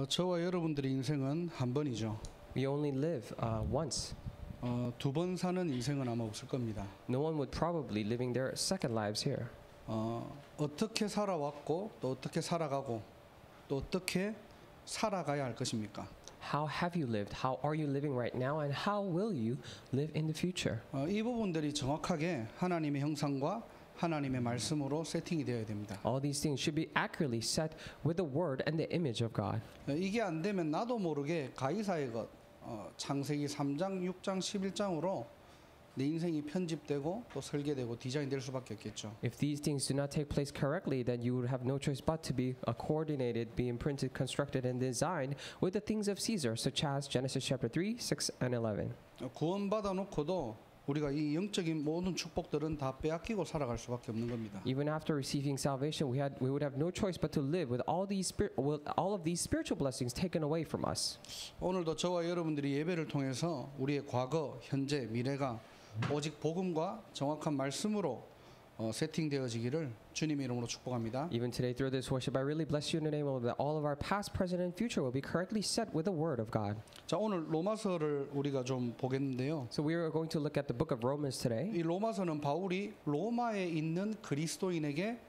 저와 여러분들의 인생은 한 번이죠. We only live once. 두 번 사는 인생은 아마 없을 겁니다. No one would probably living their second lives here. 어떻게 살아왔고 또 어떻게 살아가고 또 어떻게 살아가야 할 것입니까? How have you lived? How are you living right now? And how will you live in the future? 이 부분들이 정확하게 하나님의 형상과 하나님의 말씀으로 세팅이 되어야 됩니다. All these things should be accurately set with the word and the image of God. 이게 안 되면 나도 모르게 가이사의 것, 창세기 3장, 6장, 11장으로 내 인생이 편집되고 또 설계되고 디자인될 수밖에 없겠죠. If these things do not take place correctly, then you would have no choice but to be coordinated, be imprinted, constructed, and designed with the things of Caesar, such as Genesis chapter 3, 6, and 11. 구원받아 놓고도 우리가 이 영적인 모든 축복들은 다 빼앗기고 살아갈 수밖에 없는 겁니다. Even after receiving salvation, we would have no choice but to live with all of these spiritual blessings taken away from us. 오늘도 저와 여러분들이 예배를 통해서 우리의 과거, 현재, 미래가 오직 복음과 정확한 말씀으로 세팅되어지기를 주님의 이름으로 축복합니다. Even today through this worship, I really bless you in the name of that all of our past, present, and future will be correctly set with the word of God. 자, 오늘 로마서를 우리가 좀 보겠는데요. So we are going to look at the book of Romans today. 이 로마서는 바울이 로마에 있는 그리스도인에게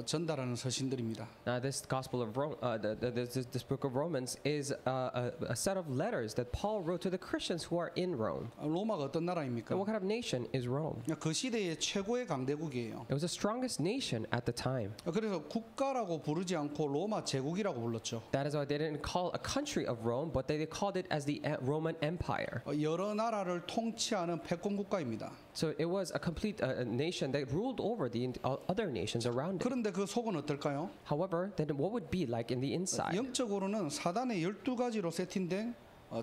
전달하는 서신들입니다. This gospel of this book of Romans is a set of letters that Paul wrote to the Christians who are in Rome. 로마가 어떤 나라입니까? And what kind of nation is Rome? 그 시대의 최고의 강대국이에요. It was the strongest nation at the time. 그래서 국가라고 부르지 않고 로마 제국이라고 불렀죠. That is why they didn't call a country of Rome, but they called it as the Roman Empire. 여러 나라를 통치하는 패권 국가입니다. So it was a complete nation that ruled over the other nations around it. 그런데 그 속은 어떨까요? However, then what would be like in the inside? 영적으로는 사단의 12가지로 세팅된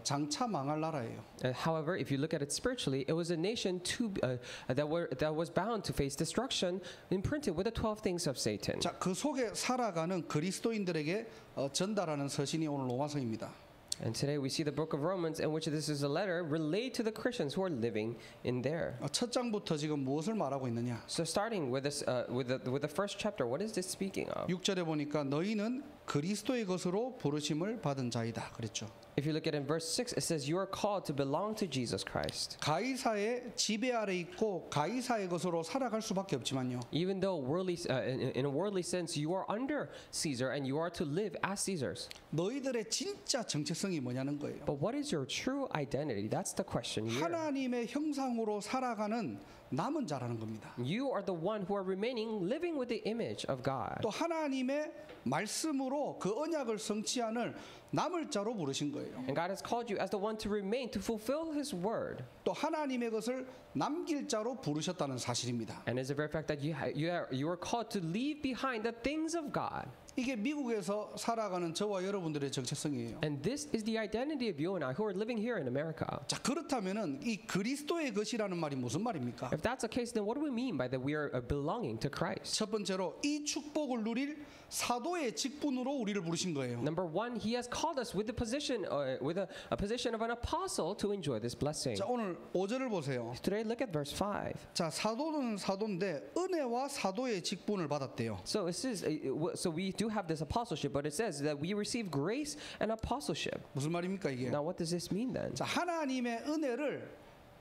장차 망할 나라예요. However, if you look at it spiritually, it was a nation that was bound to face destruction, imprinted with the 12 things of Satan. 자, 그 속에 살아가는 그리스도인들에게 전달하는 서신이 오늘 로마서입니다. And today we see the book of Romans in which this is a letter relayed to the Christians who are living in there. 첫 장부터 지금 무엇을 말하고 있느냐? So starting with this, with the first chapter, what is this speaking of? 6절에 보니까 너희는 그리스도의 것으로 부르심을 받은 자이다 그랬죠. If you look at it in verse 6, it says, you are called to belong to Jesus Christ. 가이사의 지배 아래 있고 가이사의 것으로 살아갈 수밖에 없지만요. Even though in a worldly sense, you are under Caesar and you are to live as Caesars. 너희들의 진짜 정체성이 뭐냐는 거예요. But what is your true identity? That's the question here. 하나님의 형상으로 살아가는 남은 자라는 겁니다. You are the one who are remaining living with the image of God. 또 하나님의 말씀으로 그 언약을 성취하는 남을 자로 부르신 거예요. And God has called you as the one to remain, to fulfill His word. 또 하나님의 것을 남길 자로 부르셨다는 사실입니다. And it's the very fact that you are called to leave behind the things of God. 이게 미국에서 살아가는 저와 여러분들의 정체성이에요. And this is the identity of you and I who are living here in America. 자, 그렇다면은 이 그리스도의 것이라는 말이 무슨 말입니까? If that's the case, then what do we mean by that we are belonging to Christ? 첫 번째로 이 축복을 누릴 사도의 직분으로 우리를 부르신 거예요. Number one, He has called us with the position, with a position of an apostle to enjoy this blessing. 자, 오늘 5절을 보세요. Today, look at verse 5. 자, 사도는 사도인데 은혜와 사도의 직분을 받았대요. So it says, so we do have this apostleship, but it says that we receive grace and apostleship. 무슨 말입니까 이게? Now, what does this mean then? 자, 하나님의 은혜를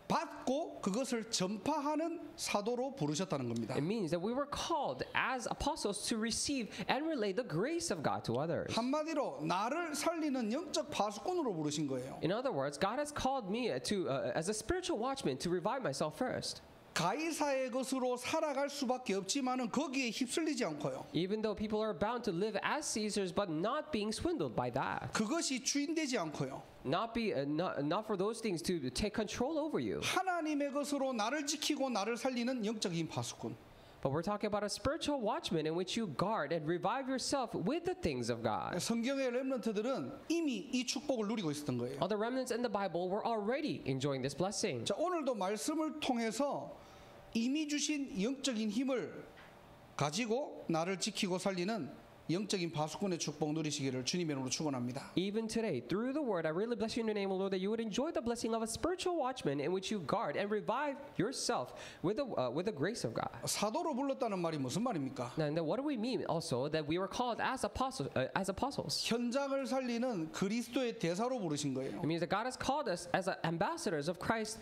받고 그것을 전파하는 사도로 부르셨다는 겁니다. It means that we were called as apostles to receive and relay the grace of God to others. 한마디로 나를 살리는 영적 파수꾼으로 부르신 거예요. In other words, God has called me to as a spiritual watchman to revive myself first. 가이사의 것으로 살아갈 수밖에 없지만은 거기에 휩쓸리지 않고요. Even though people are bound to live as Caesars, but not being swindled by that. 그것이 주인되지 않고요. Not for those things to take control over you. 하나님의 것으로 나를 지키고 나를 살리는 영적인 파수꾼. But we're talking about a spiritual watchman in which you guard and revive yourself with the things of God. 성경의 렘넌트들은 이미 이 축복을 누리고 있었던 거예요. All the remnants in the Bible were already enjoying this blessing. 자, 오늘도 말씀을 통해서 이미 주신 영적인 힘을 가지고 나를 지키고 살리는 영적인 파수꾼의 축복 누리시기를 주님의 이름으로 축원합니다. Even today, through the word, I really bless you in your name, O Lord, that you would enjoy the blessing of a spiritual watchman in which you guard and revive yourself with the grace of God. 사도로 불렀다는 말이 무슨 말입니까? And then what do we mean also that we were called as apostles? 현장을 살리는 그리스도의 대사로 부르신 거예요. It means that God has called us as ambassadors of Christ,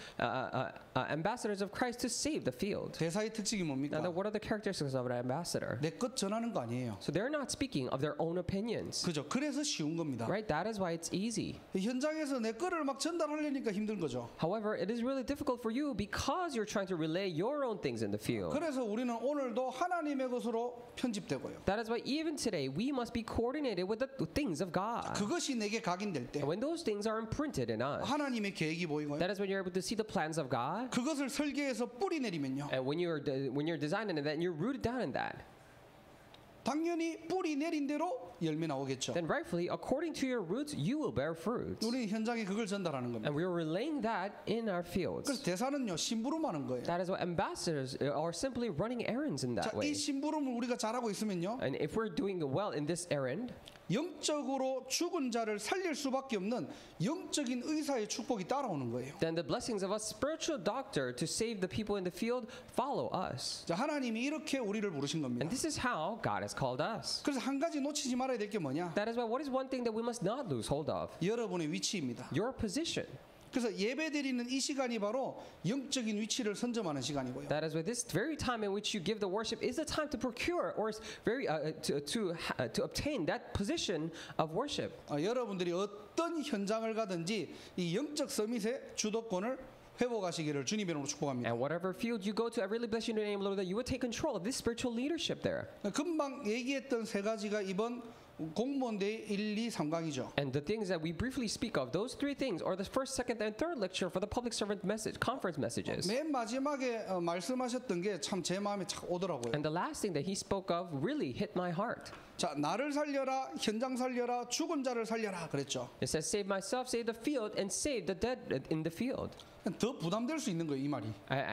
to save the field. 대사의 특징이 Now, 뭡니까? then what are the characteristics of an ambassador? 내 것 전하는 거 아니에요. So they're not speaking of their own opinions, 그죠? 그래서 쉬운 겁니다. right? That is why it's easy. 현장에서 내 거를 막 전달하려니까 힘든 거죠. However, it is really difficult for you because you're trying to relay your own things in the field. 그래서 우리는 오늘도 하나님의 것으로 편집되고요. That is why even today we must be coordinated with the things of God. 그것이 내게 각인될 때 And when those things are imprinted in us, 하나님의 계획이 보이고요. that is when you're able to see the plans of God. 그것을 설계해서 뿌리 내리면요. And when you're designing that and you're rooted down in that, 당연히 뿌리 내린 대로 열매 나오겠죠. then rightfully, according to your roots, you will bear fruit. 우리는 현장에 그걸 전달하는 겁니다. And we are relaying that in our fields. 그래서 대사는요 심부름하는 거예요. That is what ambassadors are simply running errands in 자, that 이 way. 심부름을 우리가 잘하고 있으면요 And if we're doing well in this errand, 영적으로 죽은 자를 살릴 수밖에 없는 영적인 의사의 축복이 따라오는 거예요. then the blessings of a spiritual doctor to save the people in the field follow us. 자, 하나님이 이렇게 우리를 부르신 겁니다. And this is how God has called us. 그래서 한 가지 놓치지 말아야 될 게 뭐냐? That is why what is one thing that we must not lose hold of? 여러분의 위치입니다. Your position. 그래서 예배 드리는 이 시간이 바로 영적인 위치를 선점하는 시간이고요. That is why this very time in which you give the worship is the time to procure or is very to obtain that position of worship. 여러분들이 어떤 현장을 가든지 이 영적 서밋의 주도권을 회복하시기를 주님의 이름으로 축복합니다. And whatever field you go to, I really bless you in your name, Lord, that you would take control of this spiritual leadership there. 금방 얘기했던 세 가지가 이번 공무원대회 1, 2, 3강이죠. And the things that we briefly speak of, those three things are the first, second, and third lecture for the public servant message, conference messages. 맨 마지막에 말씀하셨던 게 참 제 마음에 착 오더라고요. And the last thing that he spoke of really hit my heart. 자, 나를 살려라, 현장 살려라, 죽은 자를 살려라 그랬죠. It says, save myself, save the field, and save the dead in the field. 더 부담될 수 있는 거예요, 이 말이.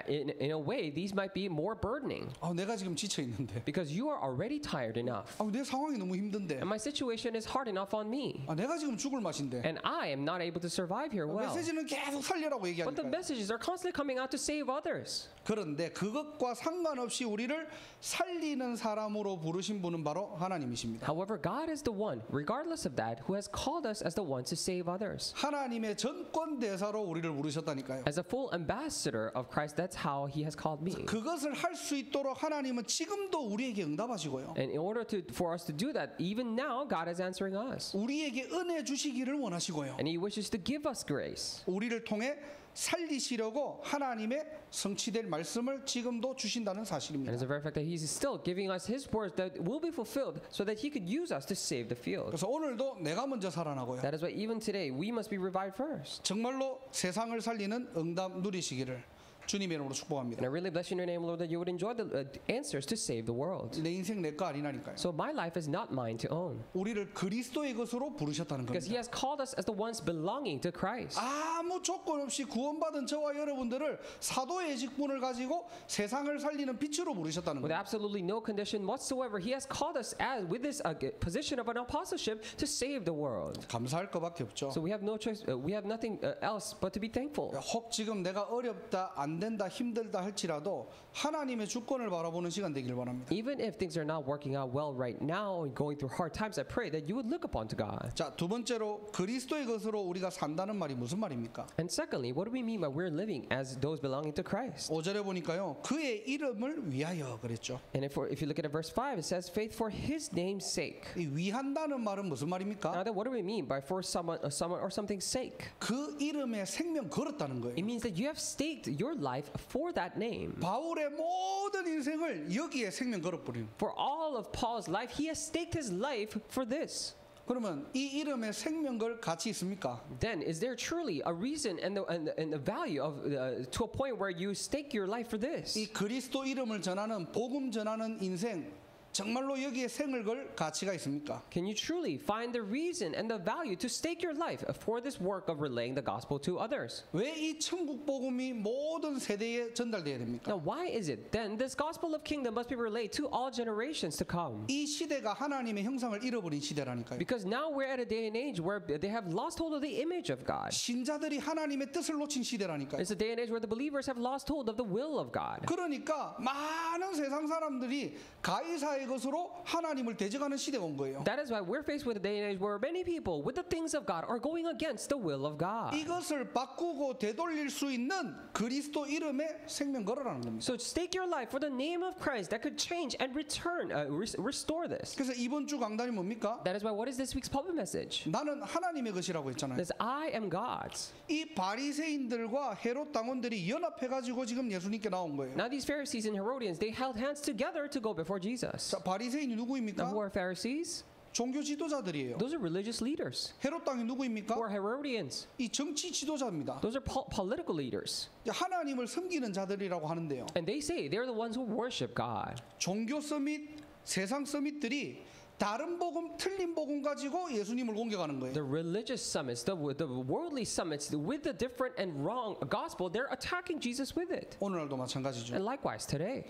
In a way, these might be more burdening 내가 지금 지쳐 있는데. because you are already tired enough. 내 상황이 너무 힘든데. And my situation is hard enough on me. 내가 지금 죽을 맛인데. And I am not able to survive here well. 메시지는 계속 살려라고 But the 얘기하니까. messages are constantly coming out to save others. 그런데 그것과 상관없이 우리를 살리는 사람으로 부르신 분은 바로 하나님이십니다. However, God is the one, regardless of that, who has called us as the ones to save others. 하나님의 전권 대사로 우리를 부르셨다니까요. As a full ambassador of Christ, that's how He has called me. 그것을 할 수 있도록 하나님은 지금도 우리에게 응답하시고요. And in order for us to do that, even now, God is answering us. 우리에게 은혜 주시기를 원하시고요. And He wishes to give us grace. 우리를 통해 살리시려고 하나님의 성취될 말씀을 지금도 주신다는 And 사실입니다. it's a very fact that He's still giving us His words that will be fulfilled so that He could use us to save the field. 그래서 오늘도 내가 먼저 살아나고요. That is why even today, we must be revived first. 정말로 세상을 살리는 응답 누리시기를 주님의 이름으로 축복합니다. And I really bless you in your name, Lord, that you would enjoy the answers to save the world. 내 인생 내 거 아니라니까요. So my life is not mine to own. 우리를 그리스도의 것으로 부르셨다는 Because He 겁니다. has called us as the ones belonging to Christ. 아무 조건 없이 구원받은 저와 여러분들을 사도의 직분을 가지고 세상을 살리는 빛으로 부르셨다는 With 겁니다. absolutely no condition whatsoever, He has called us as with this position of an apostleship to save the world. 감사할 것밖에 없죠. So we have no choice. We have nothing else but to be thankful. 혹 지금 내가 어렵다, 안 된다, 힘들다 할지라도 하나님의 주권을 바라보는 시간 되길 바랍니다. Even if things are not working out well right now, going through hard times, I pray that you would look upon to God. 자, 두 번째로 그리스도의 것으로 우리가 산다는 말이 무슨 말입니까? And secondly, what do we mean by we're living as those belonging to Christ? 5절에 보니까요. 그의 이름을 위하여 그랬죠. And if you look at verse 5, it says faith for His name's sake. 이 위한다는 말은 무슨 Now 말입니까? then, what do we mean by for someone or something's sake? 그 이름에 생명 걸었다는 거예요. It means that you have staked your life for that name. 바울의 모든 인생을 여기에 생명 걸어버린. For all of Paul's life, he has staked his life for this. 그러면 이 이름에 생명 걸 가치 있습니까? Then, is there truly a reason and the value of to a point where you stake your life for this? 이 그리스도 이름을 전하는 복음 전하는 인생 정말로 여기에 생을 걸 가치가 있습니까? Can you truly find the reason and the value to stake your life for this work of relaying the gospel to others? 왜 이 천국 복음이 모든 세대에 전달돼야 됩니까? Now, why is it then this gospel of kingdom must be relayed to all generations to come? 이 시대가 하나님의 형상을 잃어버린 시대라니까요. Because now we're at a day and age where they have lost hold of the image of God. 신자들이 하나님의 뜻을 놓친 시대라니까요. It's a day and age where the believers have lost hold of the will of God. 그러니까 많은 세상 사람들이 가이사의 것으로 하나님을 대적하는 시대가 온 거예요. That is why we're faced with a day and age where many people with the things of God are going against the will of God. 이것을 바꾸고 되돌릴 수 있는 그리스도 이름에 생명 걸어라는 겁니다. So stake your life for the name of Christ that could change and restore this. 그래서 이번 주 강단이 뭡니까? That is why what is this week's pulpit message? 나는 하나님의 것이라고 했잖아요. This I am God's. 이 바리새인들과 헤롯 당원들이 연합해가지고 지금 예수님께 나온 거예요. Now these Pharisees and Herodians, they held hands together to go before Jesus. 자, 바리새인이 Now 누구입니까? who are Pharisees? 종교 지도자들이에요. Those are religious leaders. 헤롯 당이 누구입니까? Who are Herodians? 이 정치 지도자입니다. Those are political leaders. 하나님을 섬기는 자들이라고 하는데요. And they say they're the ones who worship God. 종교 서밋, 세상 서밋들이 다른 복음, 틀린 복음 가지고 예수님을 공격하는 거예요. The religious summits, the worldly summits with the different and wrong gospel, they're attacking Jesus with it. 오늘날도 마찬가지죠. And likewise today.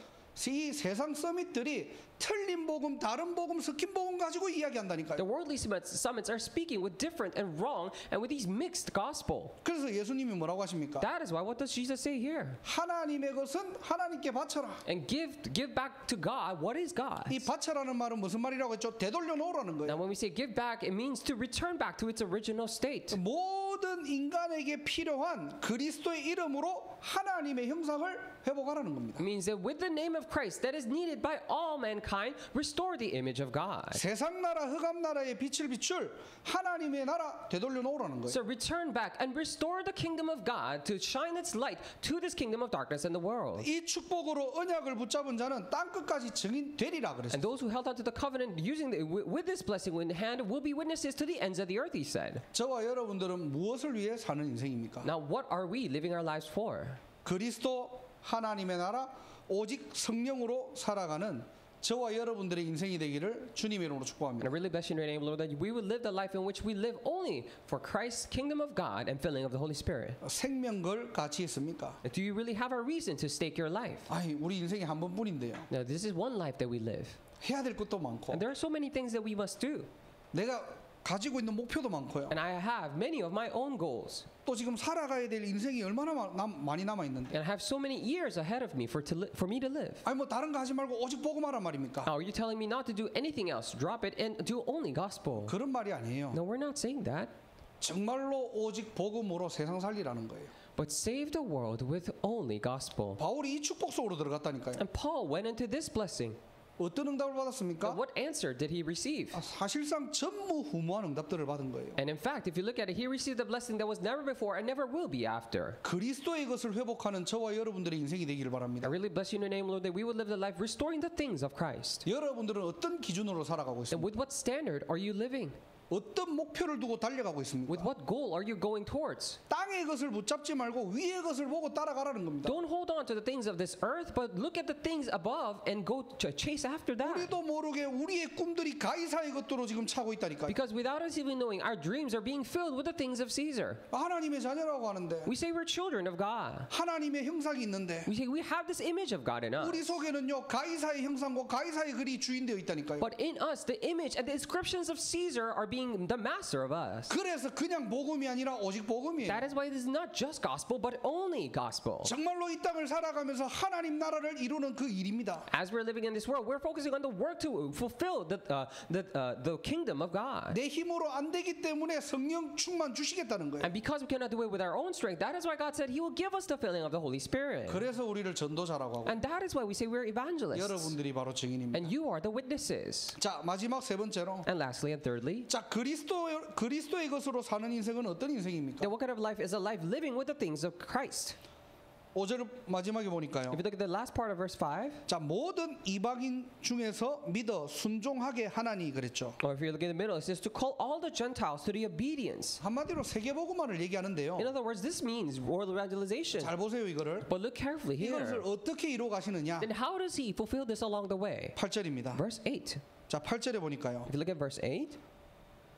이 세상 서밋들이 틀린 복음, 다른 복음, 섞인 복음 가지고 The 이야기한다니까요. worldly summits are speaking with different and wrong and with these mixed gospel. 그래서 예수님이 뭐라고 하십니까? That is why what does Jesus say here? 하나님의 것은 하나님께 바쳐라. And give back to God what is God. 이 바쳐라는 말은 무슨 말이라고 했죠? 되돌려 놓으라는 Now 거예요. when we say give back, it means to return back to its original state. 모든 인간에게 필요한 그리스도의 이름으로 하나님의 형상을 회복하라는 겁니다. It means that with the name of Christ that is needed by all mankind, restore the image of God. 세상 나라 흑암 나라의 빛을 비출 하나님의 나라 되돌려 놓으라는 거예요. So return back and restore the kingdom of God to shine its light to this kingdom of darkness in the world. 이 축복으로 언약을 붙잡은 자는 땅 끝까지 증인 되리라 그랬어요. And those who held on to the covenant with this blessing in hand will be witnesses to the ends of the earth, he said. 저와 여러분들은 무엇을 위해 사는 인생입니까? Now what are we living our lives for? 그리스도 하나님의 나라 오직 성령으로 살아가는 저와 여러분들의 인생이 되기를 주님의 이름으로 And 축복합니다. I really bless your name, Lord, that we would live the life in which we live only for Christ's kingdom of God and filling of the Holy Spirit. 생명 걸 가치 있습니까? Do you really have a reason to stake your life? 아이, 우리 인생이 한 번뿐인데요. Now, this is one life that we live. 해야 될 것도 많고 And there are so many things that we must do. 내가 가지고 있는 목표도 많고요. And I have many of my own goals. 또 지금 살아가야 될 인생이 얼마나 많이 남아 있는데. And I have so many years ahead of me for me to live. 아니 뭐 다른 거 하지 말고 오직 복음하란 말입니까? Now, are you telling me not to do anything else? Drop it and do only gospel. 그런 말이 아니에요. No, we're not saying that. 정말로 오직 복음으로 세상 살리라는 거예요. But save the world with only gospel. 바울이 이 축복 속으로 들어갔다니까요. And Paul went into this blessing. 어떤 응답을 받았습니까? And what answer did he receive? 사실상 전무후무한 응답들을 받은 거예요. And in fact, if you look at it, he received a blessing that was never before and never will be after. 그리스도의 것을 회복하는 저와 여러분들의 인생이 되기를 I 바랍니다. really bless you in your name, Lord, that we would live the life restoring the things of Christ. 여러분들은 어떤 기준으로 살아가고 And 있습니까? with what standard are you living? 어떤 목표를 두고 달려가고 With 있습니까? what goal are you going towards? 땅의 것을 붙잡지 말고 위의 것을 보고 따라가라는 겁니다. Don't hold on to the things of this earth, but look at the things above and go to chase after that. 우리도 모르게 우리의 꿈들이 가이사의 것들로 지금 차고 있다니까요. Because without us even knowing, our dreams are being filled with the things of Caesar. 하나님의 자녀라고 하는데 We say we're children of God. 하나님의 형상이 있는데 We say we have this image of God in us. 우리 속에는요 가이사의 형상과 가이사의 글이 주인되어 있다니까요. But in us, the image and the inscriptions of Caesar are being the master of us. 그래서 그냥 복음이 아니라 오직 복음이에요. That is why this is not just gospel, but only gospel. 정말로 이 땅을 살아가면서 하나님 나라를 이루는 그 일입니다. As we're living in this world, we're focusing on the work to fulfill the kingdom of God. 내 힘으로 안 되기 때문에 성령 충만 주시겠다는 거예요. And because we cannot do it with our own strength, that is why God said He will give us the filling of the Holy Spirit. 그래서 우리를 전도자라고 하고 And that is why we say we're evangelists. 여러분들이 바로 증인입니다. And you are the witnesses. 자 마지막 세 번째로 And lastly and thirdly, 자 그리스도의 것으로 사는 인생은 어떤 인생입니까? then what kind of life is a life living with the things of Christ? 5절 마지막에 보니까요. If you look at the last part of verse 5, 자, 모든 이방인 중에서 믿어 순종하게 하나니 그랬죠. or if you look in the middle, it says to call all the Gentiles to the obedience. 한마디로 세계복음화를 얘기하는데요. In other words, this means world evangelization. 잘 보세요 이거를. But look carefully 이것을 here. 어떻게 이루어 가시느냐? Then how does he fulfill this along the way? 8절입니다. Verse 8. 자, 8절에 보니까요. If you look at verse 8,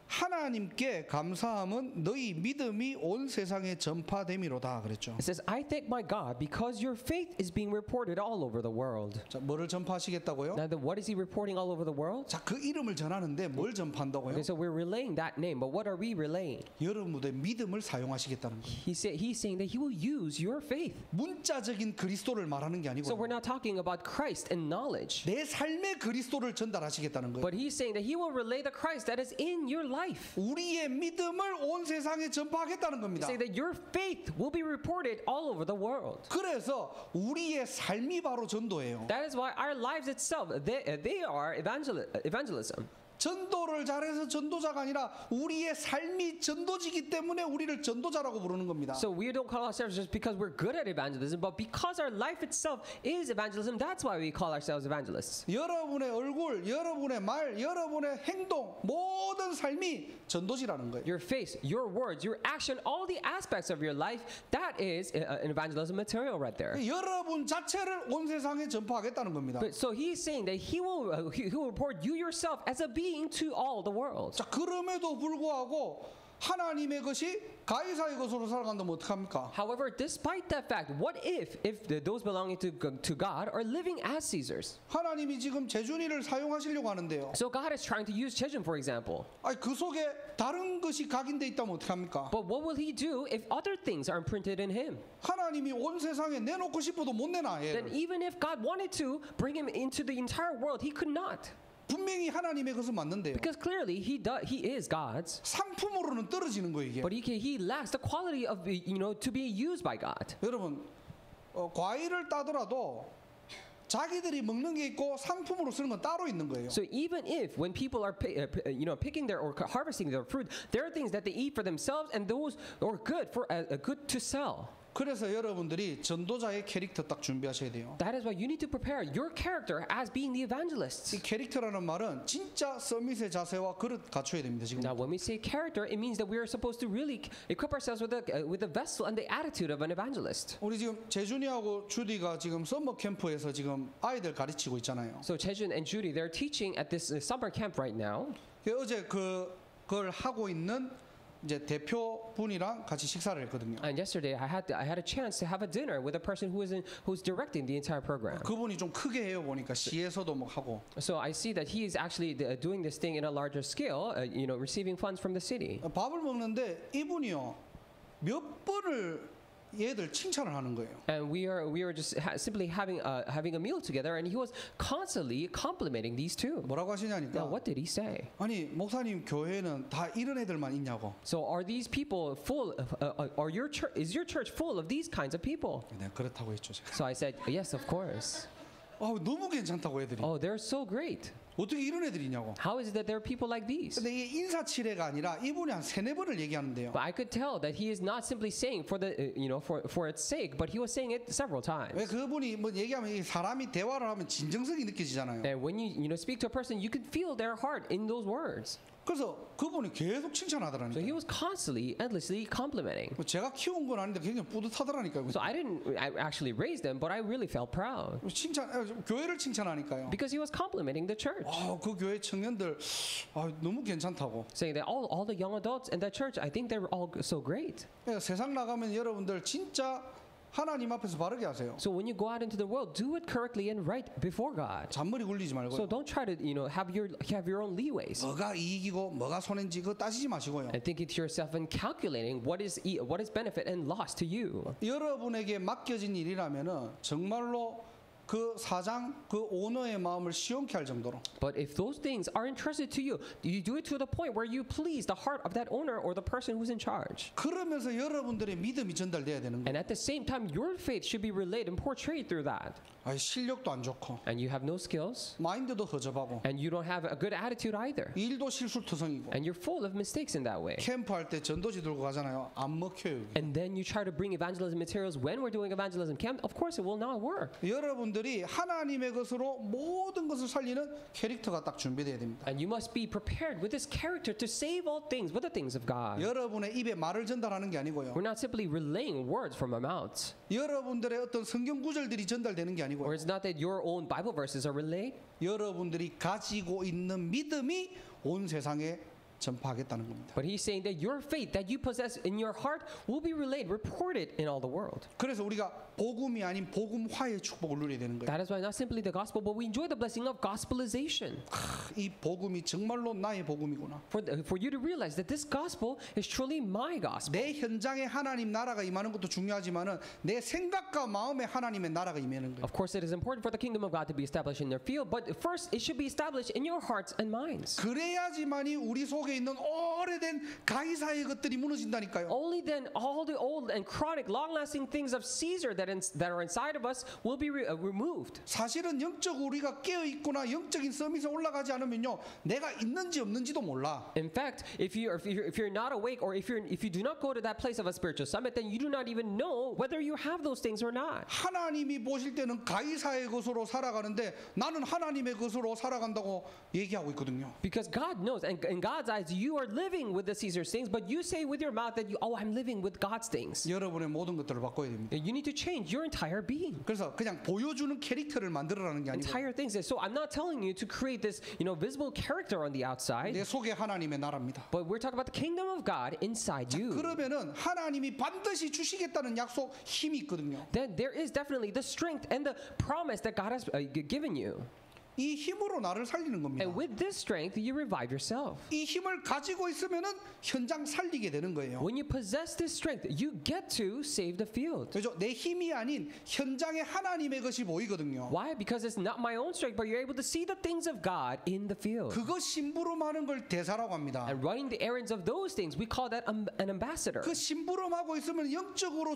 하나님께 감사함은 너희 믿음이 온 세상에 전파됨이로다 그랬죠. it says, I thank my God because your faith is being reported all over the world. 자, 뭐를 전파하시겠다고요? Now, then what is he reporting all over the world? 자, 그 이름을 전하는데 뭘 전파한다고요? Okay, so we're relaying that name, but what are we relaying? 여러분의 믿음을 사용하시겠다는 거예요. He's saying that he will use your faith. 문자적인 그리스도를 말하는 게 So we're 아니고 not talking about Christ and knowledge, 내 삶의 그리스도를 전달하시겠다는 거예요. but he's saying that he will relay the Christ that is in your life. 우리의 믿음을 온 세상에 전파하겠다는 겁니다. Saying that your faith will be reported all over the world. 그래서 우리의 삶이 바로 전도예요. That is why our lives itself, they are evangelism. 전도를 잘해서 전도자가 아니라 우리의 삶이 전도지기 때문에 우리를 전도자라고 부르는 겁니다. So we don't call ourselves just because we're good at evangelism, but because our life itself is evangelism, that's why we call ourselves evangelists. 여러분의 얼굴, 여러분의 말, 여러분의 행동, 모든 삶이 전도지라는 거예요. Your face, your words, your action, all the aspects of your life, that is an evangelism material right there. 여러분 자체를 온 세상에 전파하겠다는 겁니다. But so he's saying that he will report you yourself as a being to all the world. 자, 그럼에도 불구하고 하나님의 것이 가이사의 것으로 살아간다면 어떡합니까? However, despite that fact, what if those belonging to God are living as Caesars? 하나님이 지금 재준이를 사용하시려고 하는데요. So God is trying to use Chejun, for example. 아니, 그 속에 다른 것이 각인돼 있다면 어떡합니까? But what will he do if other things are imprinted in him? 하나님이 온 세상에 내놓고 싶어도 못 내놔. Then 얘를. even if God wanted to bring him into the entire world, he could not. 분명히 하나님의 것은 맞는데요. Because clearly he is God's, 상품으로는 떨어지는 거예요, 이게. but he lacks the quality of to be used by God. 여러분, 과일을 따더라도 자기들이 먹는 게 있고 상품으로 쓰는 건 따로 있는 거예요. So even if when people are picking their or harvesting their fruit, there are things that they eat for themselves, and those are good for good to sell. 그래서 여러분들이 전도자의 캐릭터 딱 준비하셔야 돼요. That is why you need to prepare your character as being the evangelists. 이 캐릭터라는 말은 진짜 서밋의 자세와 그릇 갖춰야 됩니다. 지금. Now, when we say character, it means that we are supposed to really equip ourselves with the vessel and the attitude of an evangelist. 우리 지금 재준이하고 주디가 지금 서머 캠프에서 지금 아이들 가르치고 있잖아요. So Chejun and Judy, they're teaching at this summer camp right now. 어제 그걸 하고 있는 이제 대표분이랑 같이 식사를 했거든요. And yesterday, I had a chance to have a dinner with a person who's directing the entire program. 그분이 좀 크게 해요 보니까 시에서도 막 하고. So I see that he is actually doing this thing in a larger scale, receiving funds from the city. 밥을 먹는데 이분이요 몇 번을 얘들 칭찬을 하는 거예요. And we were just simply having a meal together, and he was constantly complimenting these two. 뭐라고 Now, 하시냐니까. what did he say? 아니 목사님 교회는 다 이런 애들만 있냐고. So are these people full? Is your church full of these kinds of people? 네 그렇다고 했죠. 제가. So I said, yes, of course. 너무 괜찮다고 애들이. Oh, they're so great. 어떻게 이런 애들이 있냐고. How is it that there are people like these? 근데 이게 인사치레가 아니라 이분이 한 3-4번을 얘기하는데요. But I could tell that he is not simply saying for the for its sake, but he was saying it several times. 왜 그분이 뭐 얘기하면 이 사람이 대화를 하면 진정성이 느껴지잖아요. And when you speak to a person, you can feel their heart in those words. 그래서 그분이 계속 So 칭찬하더라니까요. he was constantly, endlessly complimenting. 제가 키운 건 아닌데 굉장히 뿌듯하더라니까요. So I actually raised them, but I really felt proud 교회를 칭찬하니까요. because he was complimenting the church, 그 교회 청년들 너무 괜찮다고. saying that all the young adults in that church, I think they were all so great. 세상 나가면 여러분들 진짜 하나님 앞에서 바르게 하세요. So when you go out into the world, do it correctly and right before God. 잔머리 굴리지 말고요. So don't try to have your own leeways 뭐가 이익이고 뭐가 손해인지 그거 따지지 마시고요. and thinking to yourself and calculating what is benefit and loss to you. 여러분에게 맡겨진 일이라면은 정말로 그 사장, 그 오너의 마음을 시원케 할 정도로 But if those things are entrusted to you, you do it to the point where you please the heart of that owner or the person who's in charge. 그러면서 여러분들의 믿음이 전달돼야 되는 거예요. And at the same time, your faith should be relayed and portrayed through that. 아니, 실력도 안 좋고 And you have no skills, 마인드도 허접하고 and you don't have a good attitude either. 일도 실수투성이고 And you're full of mistakes in that way. 캠프할 때 전도지 들고 가잖아요. 안 먹혀요. 이게. And then you try to bring evangelism materials when we're doing evangelism camp. Of course, it will not work. 여러분들이 하나님의 것으로 모든 것을 살리는 캐릭터가 딱 준비돼야 됩니다. And you must be prepared with this character to save all things with the things of God. 여러분의 입에 말을 전달하는 게 아니고요. We're not simply relaying words from our mouths. 여러분들의 어떤 성경 구절들이 전달되는 게 아니고요. Or it's not that your own Bible verses are relayed. 여러분들이 가지고 있는 믿음이 온 세상에 전파하겠다는 겁니다. But he's saying that your faith that you possess in your heart will be relayed, reported in all the world. 그래서 우리가 복음이 아닌 복음화의 축복을 누려야 되는 거예요. That is why not simply the gospel, but we enjoy the blessing of gospelization. 이 복음이 정말로 나의 복음이구나. For you to realize that this gospel is truly my gospel. 내 현장에 하나님 나라가 임하는 것도 중요하지만은 내 생각과 마음에 하나님의 나라가 임하는 거예요. Of course, it is important for the kingdom of God to be established in your field, but first it should be established in your hearts and minds. 그래야지만이 우리 속에 있는 오래된 가이사의 것들이 무너진다니까요. Only then all the old and chronic, long-lasting things of Caesar that are inside of us will be removed. 사실은 영적 우리가 깨어 있거나 영적인 서밋에 올라가지 않으면요, 내가 있는지 없는지도 몰라. In fact, if you're not awake, or if you do not go to that place of a spiritual summit, then you do not even know whether you have those things or not. 하나님이 보실 때는 가이사의 것으로 살아가는데 나는 하나님의 것으로 살아간다고 얘기하고 있거든요. Because God knows, and in God's eyes, you are living with the Caesar's things, but you say with your mouth that I'm living with God's things. 여러분의 모든 것들을 바꿔야 됩니다. You need to change your entire being. 그래서 그냥 보여주는 캐릭터를 만들어라는 게 아니고 Entire things. So I'm not telling you to create this, visible character on the outside, 내 속에 하나님의 나라입니다. but we're talking about the kingdom of God inside you. 그러면은 하나님이 반드시 주시겠다는 약속 힘이 있거든요. Then there is definitely the strength and the promise that God has given you. 이 힘으로 나를 살리는 겁니다. And with this strength, you revive yourself. 이 힘을 가지고 있으면은 현장 살리게 되는 거예요. When you possess this strength, you get to save the field. 그죠? 내 힘이 아닌 현장에 하나님의 것이 보이거든요. Why? Because it's not my own strength, but you're able to see the things of God in the field. 그거 심부름하는 걸 대사라고 합니다. And running the errands of those things, we call that an ambassador. 그 심부름하고 있으면 영적으로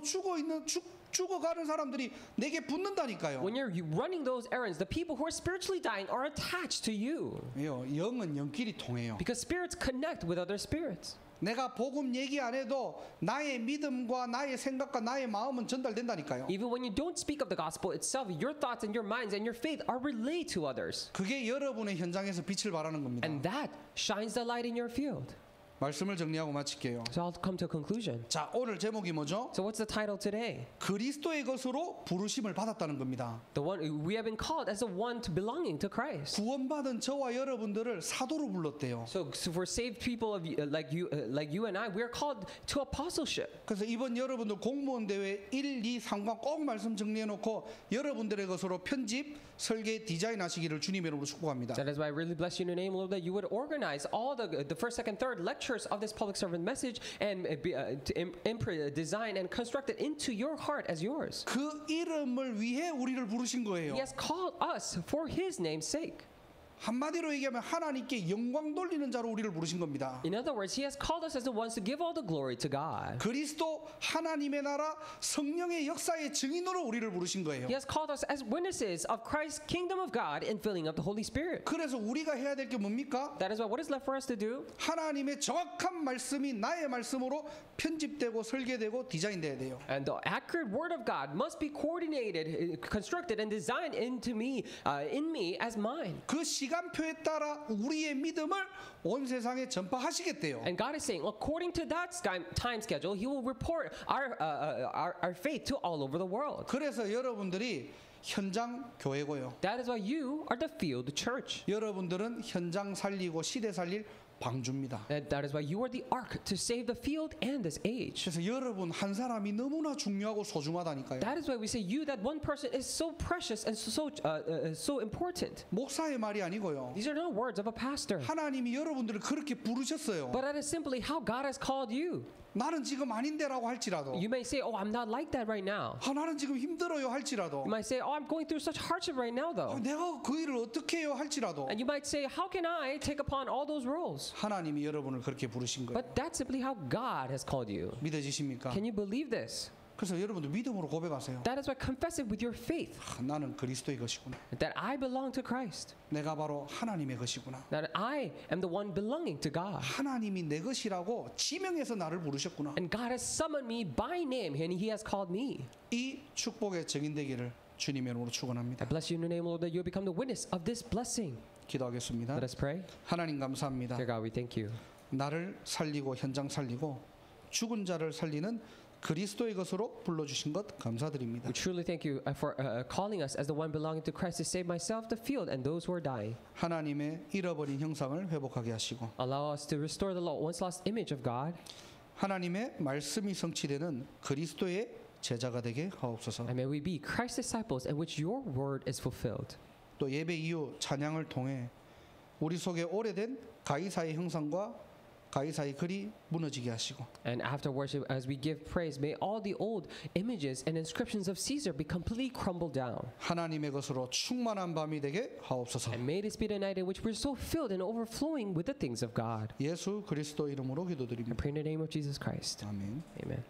죽어가는 사람들이 내게 붙는다니까요. When you're running those errands, the people who are spiritually dying are attached to you. 영은 영끼리 통해요. Because spirits connect with other spirits. 내가 복음 얘기 안 해도 나의 믿음과 나의 생각과 나의 마음은 전달된다니까요. Even when you don't speak of the gospel itself, your thoughts and your minds and your faith are relayed to others. 그게 여러분의 현장에서 빛을 발하는 겁니다. And that shines the light in your field. 말씀을 정리하고 마칠게요. So I'll come to a conclusion. 자, 오늘 제목이 뭐죠? So what's the title today? 그리스도의 것으로 부르심을 받았다는 겁니다. The one we have been called as the one to belonging to Christ. 구원받은 저와 여러분들을 사도로 불렀대요. So for saved people of like you and I, we are called to apostleship. 그래서 이번 여러분들 공무원 대회 1, 2, 3관 꼭 말씀 정리해 놓고 여러분들의 것으로 편집, 설계, 디자인 하시기를 주님의 이름으로 축복합니다. That is why I really bless you in the name, Lord, that you would organize all the first, second, third lectures of this public servant message and design and construct it into your heart as yours. 그 이름을 위해 우리를 부르신 거예요. He has called us for His name's sake. 한마디로 얘기하면 하나님께 영광 돌리는 자로 우리를 부르신 겁니다. In other words, He has called us as the ones to give all the glory to God. 그리스도 하나님의 나라 성령의 역사의 증인으로 우리를 부르신 거예요. He has called us as witnesses of Christ's kingdom of God and filling up the Holy Spirit. 그래서 우리가 해야 될 게 뭡니까? That is why what is left for us to do? 하나님의 정확한 말씀이 나의 말씀으로 편집되고 설계되고 디자인돼야 돼요. And the accurate word of God must be coordinated, constructed, and designed into me, in me as mine. 그 시간표에 따라 우리의 믿음을 온 세상에 전파하시겠대요. And God is saying, according to that time schedule, He will report our faith to all over the world. 그래서 여러분들이 현장 교회고요. That is why you are the field church. 여러분들은 현장 살리고 시대 살릴 방주입니다. And that is why you are the ark to save the field and this age. 그래서 여러분 한 사람이 너무나 중요하고 소중하다니까요. That is why we say you, that one person, is so precious and so important. 목사의 말이 아니고요. These are not words of a pastor, 하나님이 여러분들을 그렇게 부르셨어요. but that is simply how God has called you. 나는 지금 아닌데라고 할지라도 You may say, oh, I'm not like that right now. 나는 지금 힘들어요 할지라도 You might say, oh, I'm going through such hardship right now, though. 내가 그 일을 어떻게 해요 할지라도 And you might say, how can I take upon all those roles? 하나님이 여러분을 그렇게 부르신 거예요. But that's simply how God has called you. 믿어지십니까? Can you believe this? 그래서 여러분도 믿음으로 고백하세요. That is why confess it with your faith. 나는 그리스도의 것이구나. That I belong to Christ. 내가 바로 하나님의 것이구나. That I am the one belonging to God. 하나님이 내 것이라고 지명해서 나를 부르셨구나. And God has summoned me by name and He has called me. 이 축복의 증인되기를 주님의 이름으로 축원합니다. I bless you in the name, Lord, that you become the witness of this blessing. 기도하겠습니다. Let us pray. 하나님 감사합니다. Dear God, we thank you. 나를 살리고 현장 살리고 죽은 자를 살리는 그리스도의 것으로 불러주신 것 감사드립니다. We truly thank you for calling us as the one belonging to Christ to save myself, the field, and those who are dying. 하나님의 잃어버린 형상을 회복하게 하시고 Allow us to restore the once lost image of God 하나님의 말씀이 성취되는 그리스도의 제자가 되게 하옵소서. and may we be Christ's disciples in which your word is fulfilled. 또 예배 이후 찬양을 통해 우리 속에 오래된 가이사의 형상과 가이사의 글이 무너지게 하시고 And after worship, as we give praise, may all the old images and inscriptions of Caesar be completely crumbled down. 하나님의 것으로 충만한 밤이 되게 하옵소서. And may this be the night in which we're so filled and overflowing with the things of God. 예수 그리스도 이름으로 I 기도드립니다. pray in the name of Jesus Christ. 아멘. Amen.